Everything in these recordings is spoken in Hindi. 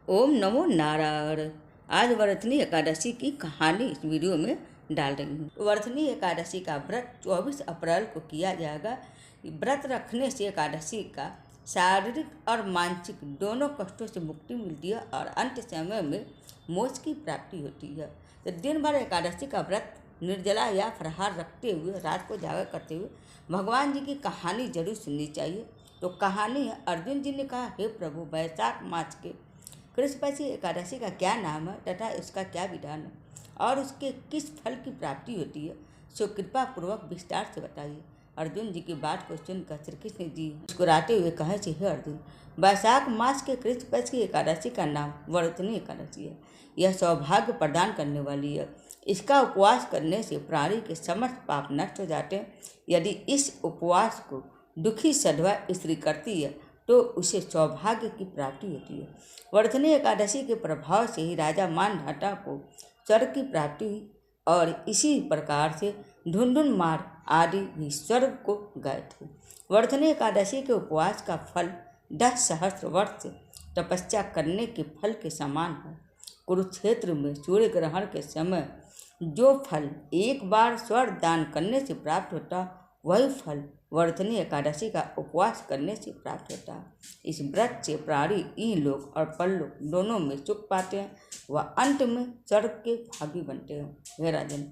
ओम नमो नारायण। आज वर्तनी एकादशी की कहानी इस वीडियो में डाल रही हूँ। वर्तनी एकादशी का व्रत 24 अप्रैल को किया जाएगा। व्रत रखने से एकादशी का शारीरिक और मानसिक दोनों कष्टों से मुक्ति मिलती है और अंत समय में मोक्ष की प्राप्ति होती है। तो दिन भर एकादशी का व्रत निर्जला या फलाहार रखते हुए रात को जागर करते हुए भगवान जी की कहानी जरूर सुननी चाहिए। तो कहानी है, अर्जुन जी ने कहा, हे प्रभु, वैशाख मास के कृष्ण पक्ष एकादशी का क्या नाम है तथा उसका क्या विधान है और उसके किस फल की प्राप्ति होती है, सो कृपा पूर्वक विस्तार से बताइए। अर्जुन जी की बात को सुनकर श्री कृष्ण जी मुस्कुराते हुए कहे, हे अर्जुन, वैशाख मास के कृष्ण पक्ष की एकादशी का नाम वर्तनी एकादशी है। यह सौभाग्य प्रदान करने वाली है। इसका उपवास करने से प्राणी के समस्त पाप नष्ट हो जाते हैं। यदि इस उपवास को दुखी सधवा स्त्री करती है तो उसे सौभाग्य की प्राप्ति होती है। वर्तनी एकादशी के प्रभाव से ही राजा मानधाता को स्वर्ग की प्राप्ति हुई और इसी प्रकार से ढुंढुन मार आदि भी स्वर्ग को गए थे। वर्तनी एकादशी के उपवास का फल 10 सहस्त्र वर्ष तपस्या करने के फल के समान है। कुरुक्षेत्र में सूर्य ग्रहण के समय जो फल एक बार स्वर्ग दान करने से प्राप्त होता, वही फल वर्तनी एकादशी का उपवास करने से प्राप्त होता है। इस व्रत से प्राणी इहलोक और परलोक दोनों में सुख पाते हैं व अंत में स्वर्ग के भागी बनते हैं। हे राजन,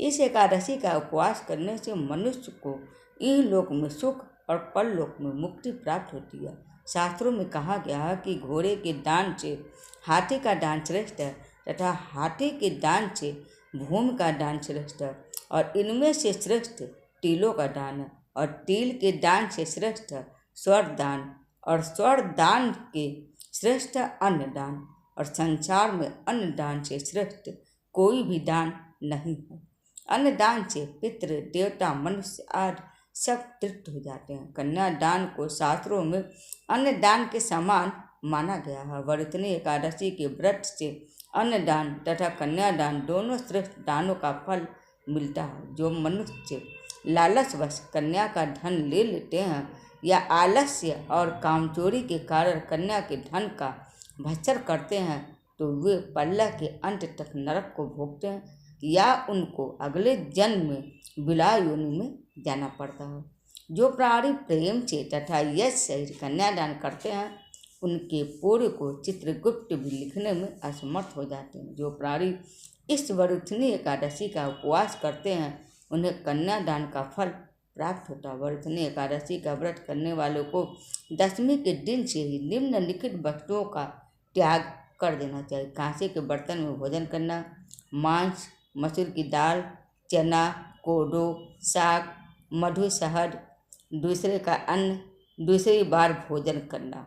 इस एकादशी का उपवास करने से मनुष्य को इहलोक में सुख और परलोक में मुक्ति प्राप्त होती है। शास्त्रों में कहा गया है कि घोड़े के दान से हाथी का दान श्रेष्ठ है तथा हाथी के दान से भूमि का दान श्रेष्ठ है और इनमें से श्रेष्ठ तिलों का दान है और तिल के दान से श्रेष्ठ स्वर्ण दान और स्वर्ण दान के श्रेष्ठ अन्न दान और संसार में अन्न दान से श्रेष्ठ कोई भी दान नहीं है। अन्न दान से पितृ देवता मनुष्य आदि सब तृप्त हो जाते हैं। कन्या दान को शास्त्रों में अन्न दान के समान माना गया है। वर्तनी एकादशी के व्रत से अन्न दान तथा कन्यादान दोनों श्रेष्ठ दानों का फल मिलता है। जो मनुष्य लालचवश कन्या का धन ले लेते हैं या आलस्य और कामचोरी के कारण कन्या के धन का भक्षण करते हैं तो वे पल्ला के अंत तक नरक को भोगते हैं या उनको अगले जन्म में बिलाय योनि में जाना पड़ता है। जो प्राणी प्रेम से तथा यश सहित कन्यादान करते हैं उनके पूर्व को चित्रगुप्त भी लिखने में असमर्थ हो जाते हैं। जो प्राणी इस वर्तनी एकादशी का उपवास करते हैं उन्हें कन्यादान का फल प्राप्त होता है। वर्तनी एकादशी का व्रत करने वालों को दशमी के दिन से ही निम्नलिखित वस्तुओं का त्याग कर देना चाहिए। कांसे के बर्तन में भोजन करना, मांस, मसूर की दाल, चना, कोडो, साग, मधु, शहद, दूसरे का अन्न, दूसरी बार भोजन करना।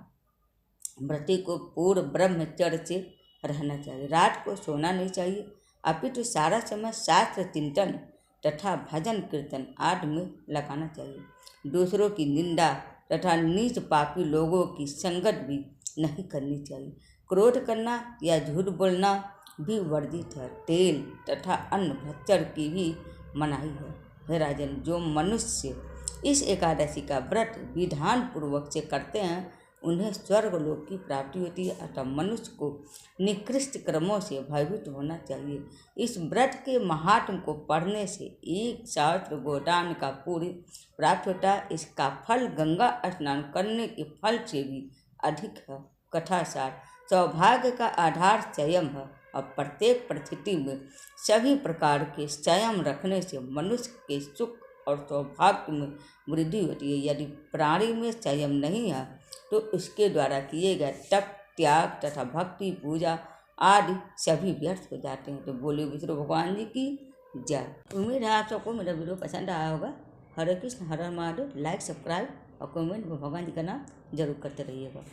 व्रती को पूर्ण ब्रह्मचर्य से रहना चाहिए। रात को सोना नहीं चाहिए, अपितु सारा समय शास्त्र चिंतन तथा भजन कीर्तन आदि में लगाना चाहिए। दूसरों की निंदा तथा नीच पापी लोगों की संगत भी नहीं करनी चाहिए। क्रोध करना या झूठ बोलना भी वर्जित है। तेल तथा अन्न भक्षण की भी मनाही है। हे राजन, जो मनुष्य इस एकादशी का व्रत विधान पूर्वक से करते हैं उन्हें स्वर्गलोक की प्राप्ति होती है। अतः मनुष्य को निकृष्ट कर्मों से भयभीत होना चाहिए। इस व्रत के महात्म को पढ़ने से 1 सहस्त्र गोदान का पुण्य प्राप्त होता है। इसका फल गंगा स्नान करने के फल से भी अधिक है। कथासार, सौभाग्य का आधार संयम है और प्रत्येक परिस्थिति में सभी प्रकार के संयम रखने से मनुष्य के सुख और सौभाग्य में वृद्धि होती है। यदि प्राणी में संयम नहीं है तो उसके द्वारा किए गए तप, त्याग तथा भक्ति, पूजा आदि सभी व्यर्थ हो जाते हैं। तो बोले विष्णु भगवान जी की जय। उम्मीद है आप सबको मेरा वीडियो पसंद आया होगा। हरे कृष्ण, हर हर महादेव। लाइक, सब्सक्राइब और कमेंट में भगवान जी का नाम जरूर करते रहिएगा।